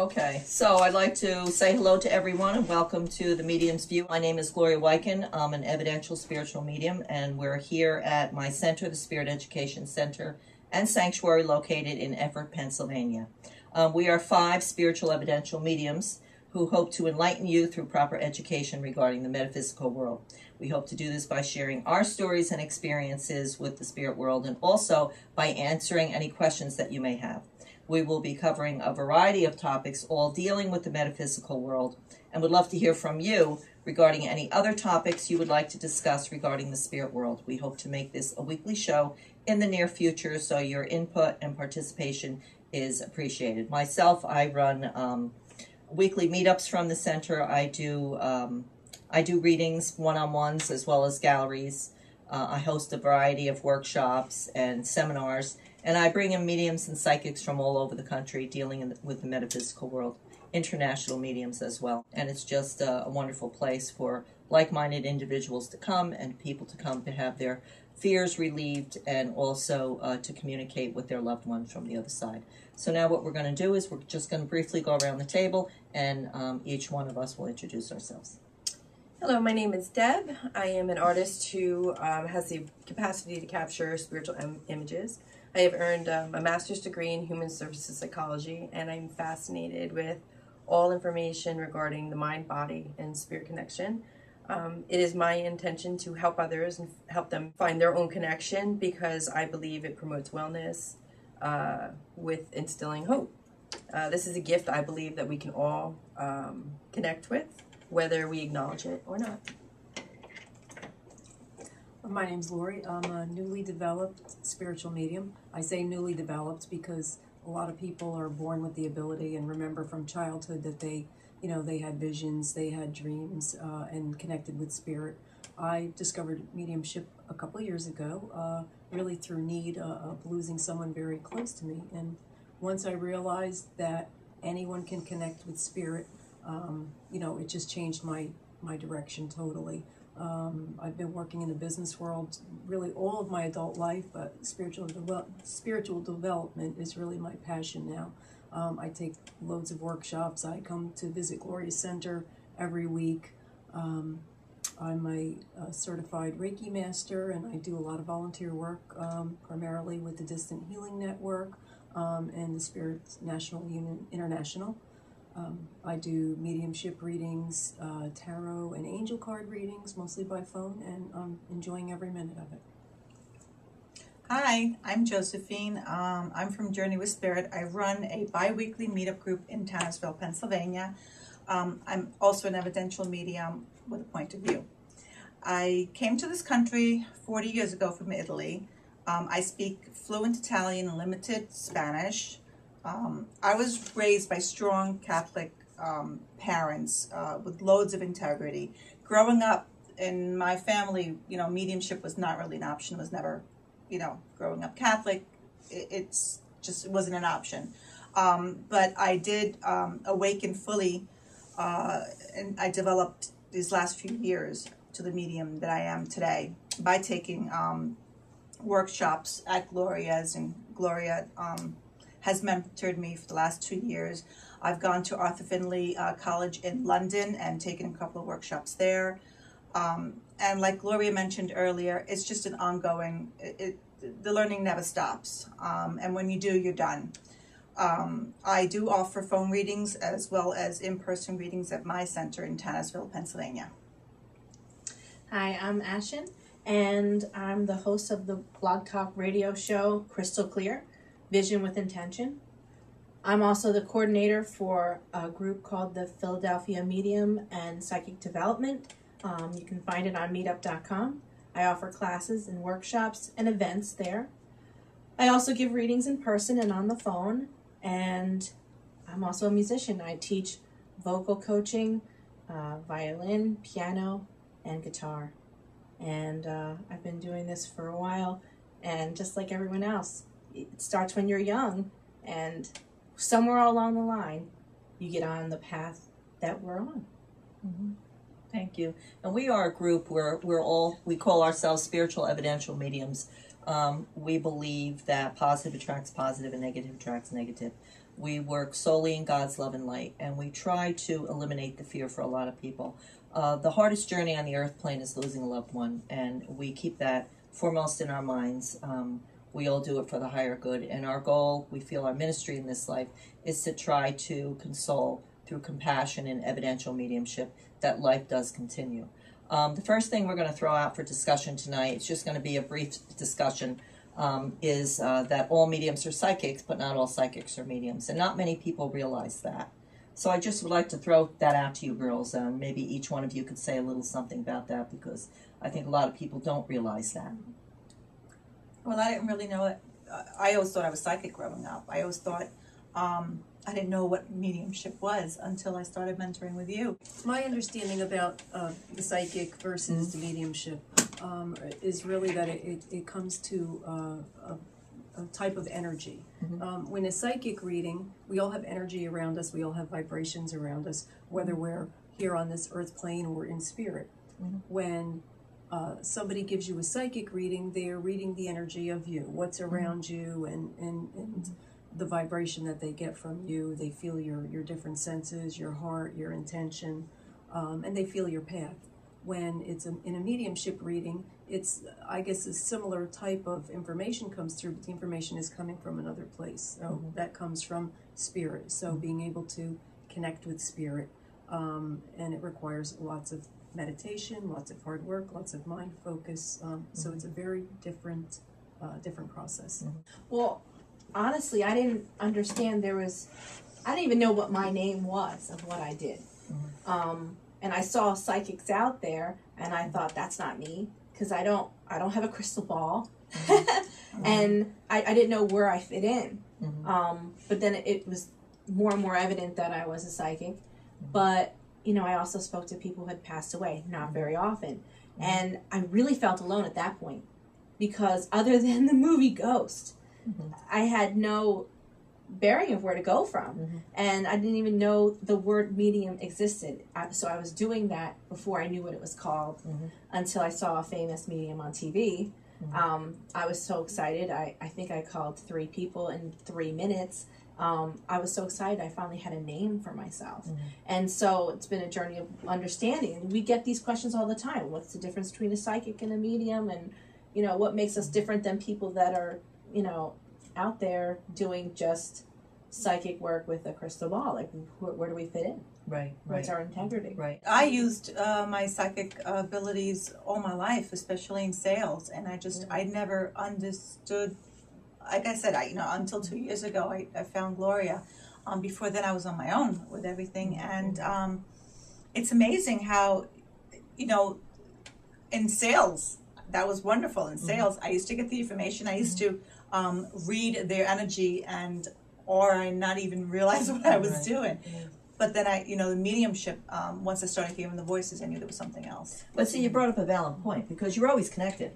Okay, so I'd like to say hello to everyone and welcome to the Medium's View. My name is Gloria Wyken. I'm an evidential spiritual medium, and we're here at my center, the Spirit Education Center and Sanctuary, located in Everett, Pennsylvania. We are 5 spiritual evidential mediums who hope to enlighten you through proper education regarding the metaphysical world. We hope to do this by sharing our stories and experiences with the spirit world, and also by answering any questions that you may have. We will be covering a variety of topics, all dealing with the metaphysical world, and would love to hear from you regarding any other topics you would like to discuss regarding the spirit world. We hope to make this a weekly show in the near future, so your input and participation is appreciated. Myself, I run weekly meetups from the center. I do readings, one-on-ones, as well as galleries. I host a variety of workshops and seminars, and I bring in mediums and psychics from all over the country dealing with the metaphysical world, international mediums as well. And it's just a wonderful place for like-minded individuals to come and people to come to have their fears relieved, and also to communicate with their loved ones from the other side. So now what we're going to do is we're just going to briefly go around the table, and each one of us will introduce ourselves. Hello, my name is Deb. I am an artist who has the capacity to capture spiritual images. I have earned a master's degree in human services psychology, and I'm fascinated with all information regarding the mind, body, and spirit connection. It is my intention to help others and help them find their own connection, because I believe it promotes wellness with instilling hope. This is a gift I believe that we can all connect with, whether we acknowledge it or not. My name's Lori. I'm a newly developed spiritual medium. I say newly developed because a lot of people are born with the ability and remember from childhood that they had visions, they had dreams, and connected with spirit. I discovered mediumship a couple of years ago, really through need of losing someone very close to me. And once I realized that anyone can connect with spirit, it just changed my direction totally. I've been working in the business world really all of my adult life, but spiritual development is really my passion now. I take loads of workshops. I come to visit Gloria Center every week. I'm a certified Reiki master, and I do a lot of volunteer work, primarily with the Distant Healing Network and the Spirit National Union International. I do mediumship readings, tarot and angel card readings, mostly by phone, and I'm enjoying every minute of it. Hi, I'm Josephine. I'm from Journey with Spirit. I run a bi-weekly meetup group in Tannersville, Pennsylvania. I'm also an evidential medium with a point of view. I came to this country 40 years ago from Italy. I speak fluent Italian and limited Spanish. I was raised by strong Catholic parents with loads of integrity. Growing up in my family, mediumship was not really an option. It was never, growing up Catholic, it wasn't an option. But I did awaken fully, and I developed these last few years to the medium that I am today by taking workshops at Gloria's, and Gloria has mentored me for the last 2 years. I've gone to Arthur Findlay College in London and taken a couple of workshops there. And like Gloria mentioned earlier, it's just an ongoing, the learning never stops. And when you do, you're done. I do offer phone readings as well as in-person readings at my center in Tannersville, Pennsylvania. Hi, I'm Ashen, and I'm the host of the Blog Talk radio show Crystal Clear, Vision with Intention. I'm also the coordinator for a group called the Philadelphia Medium and Psychic Development. You can find it on meetup.com. I offer classes and workshops and events there. I also give readings in person and on the phone, and I'm also a musician. I teach vocal coaching, violin, piano, and guitar. And I've been doing this for a while, and just like everyone else, it starts when you're young, and somewhere along the line, you get on the path that we're on. Mm-hmm. Thank you. And we are a group where we call ourselves spiritual evidential mediums. We believe that positive attracts positive and negative attracts negative. We work solely in God's love and light, and we try to eliminate the fear for a lot of people. The hardest journey on the earth plane is losing a loved one, and we keep that foremost in our minds. We all do it for the higher good, and our goal, we feel our ministry in this life, is to try to console through compassion and evidential mediumship that life does continue. The first thing we're going to throw out for discussion tonight, it's just going to be a brief discussion, is that all mediums are psychics, but not all psychics are mediums, and not many people realize that. So I just would like to throw that out to you girls, and maybe each one of you could say a little something about that, because I think a lot of people don't realize that. Well, I didn't really know it. I always thought I was psychic growing up. I always thought I didn't know what mediumship was until I started mentoring with you. My understanding about the psychic versus the mediumship is really that it comes to a type of energy. When a psychic reading, we all have energy around us, we all have vibrations around us, whether we're here on this earth plane or in spirit. When somebody gives you a psychic reading, they are reading the energy of you, what's around you, and the vibration that they get from you. They feel your different senses, your heart, your intention, and they feel your path. When it's in a mediumship reading, it's, I guess, a similar type of information comes through, but the information is coming from another place. So that comes from spirit. So being able to connect with spirit, and it requires lots of meditation, lots of hard work, lots of mind focus. So it's a very different process. Well, honestly, I didn't understand I didn't even know what my name was of what I did. And I saw psychics out there, and I thought, that's not me, because I don't have a crystal ball. And I didn't know where I fit in. But then it was more and more evident that I was a psychic. But, you know, I also spoke to people who had passed away, not very often. And I really felt alone at that point, because other than the movie Ghost, I had no bearing of where to go from. And I didn't even know the word medium existed. So I was doing that before I knew what it was called, until I saw a famous medium on TV. I was so excited. I think I called 3 people in 3 minutes. I was so excited I finally had a name for myself. And so it's been a journey of understanding. We get these questions all the time. What's the difference between a psychic and a medium? And, you know, what makes us different than people that are, you know, out there doing just psychic work with a crystal ball? Like, where do we fit in? Right. What's our integrity? Right. I used my psychic abilities all my life, especially in sales, and I never understood. Like I said, until 2 years ago, I found Gloria. Before then, I was on my own with everything, and it's amazing how, you know, in sales, that was wonderful. In sales, I used to get the information. I used to read their energy, or I not even realize what I was doing. But then the mediumship, once I started hearing the voices, I knew there was something else. But see, you brought up a valid point, because you're always connected.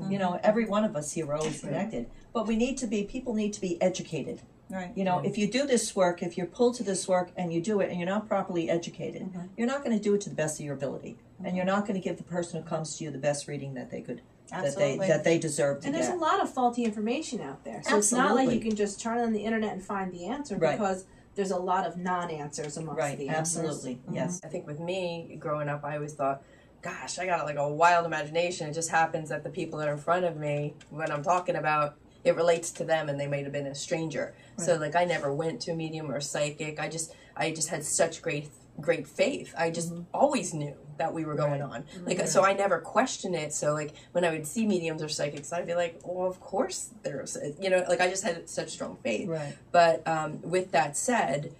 You know, every one of us here are always connected. But people need to be educated. Right. You know, if you do this work, if you're pulled to this work and you do it and you're not properly educated, you're not going to do it to the best of your ability. And you're not going to give the person who comes to you the best reading that they could, that they deserve to And get. there's a lot of faulty information out there. So it's not like you can just turn on the internet and find the answer, because there's a lot of non-answers amongst the answers. Absolutely. Yes. I think with me, growing up, I always thought, gosh, I got like a wild imagination. It just happens that the people that are in front of me, when I'm talking about, it relates to them, and they might have been a stranger. So like, I never went to a medium or a psychic. I just had such great faith. I just always knew that we were going on. Like, so I never questioned it. So like, when I would see mediums or psychics, I'd be like, well, of course there's, you know, like, I just had such strong faith. Right. But with that said,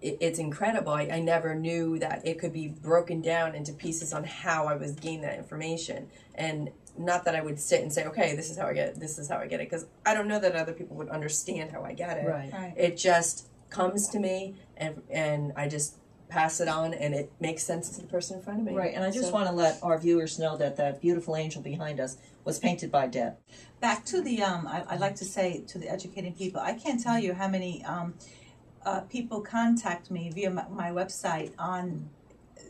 it's incredible. I never knew that it could be broken down into pieces on how I was gaining that information. And not that I would sit and say, okay, this is how I get it, because I don't know that other people would understand how I get it. Right. It just comes to me, and I just pass it on, and it makes sense to the person in front of me. Right, and I just want to let our viewers know that that beautiful angel behind us was painted by Deb. Back to the, I'd like to say to the educating people, I can't tell you how many people contact me via my website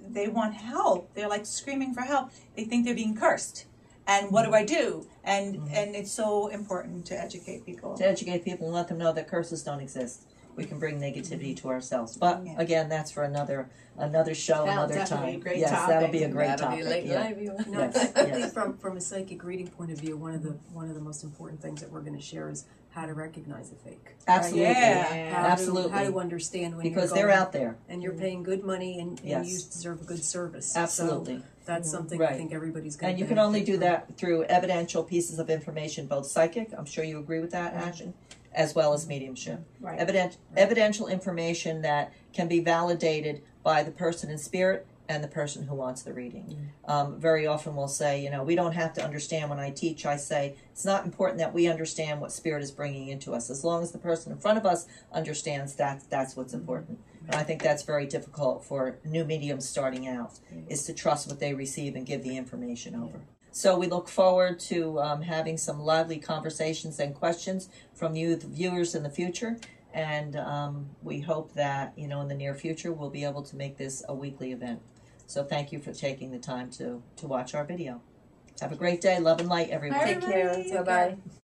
they want help. They're like screaming for help. They think they're being cursed. And what do I do? And it's so important to educate people. To educate people and let them know that curses don't exist. we can bring negativity to ourselves. But Yeah. again, that's for another show, That'll another definitely time. be a great Yes, topic. that'll be a great That'll topic. be late Yeah. live, you- No, Yes, I yes. think from a psychic reading point of view, one of the most important things that we're going to share is how to recognize a fake. Absolutely. Yeah. How Absolutely. how to understand when Because you're they're going, out there. and you're paying good money and Yes. you deserve a good service. Absolutely. So that's something Right. I think everybody's going And to you can only do that through evidential pieces of information, both psychic, I'm sure you agree with that, Ashen, as well as mediumship. Right. Evidential information that can be validated by the person in spirit and the person who wants the reading. Very often we'll say, we don't have to understand. When I teach, I say it's not important that we understand what spirit is bringing into us. As long as the person in front of us understands, that's what's important. And I think that's very difficult for new mediums starting out, is to trust what they receive and give the information over. So we look forward to having some lively conversations and questions from you, the viewers, in the future. And we hope that, in the near future, we'll be able to make this a weekly event. So thank you for taking the time to watch our video. Have a great day. Love and light, everyone. Bye, Take care. everybody. Bye bye.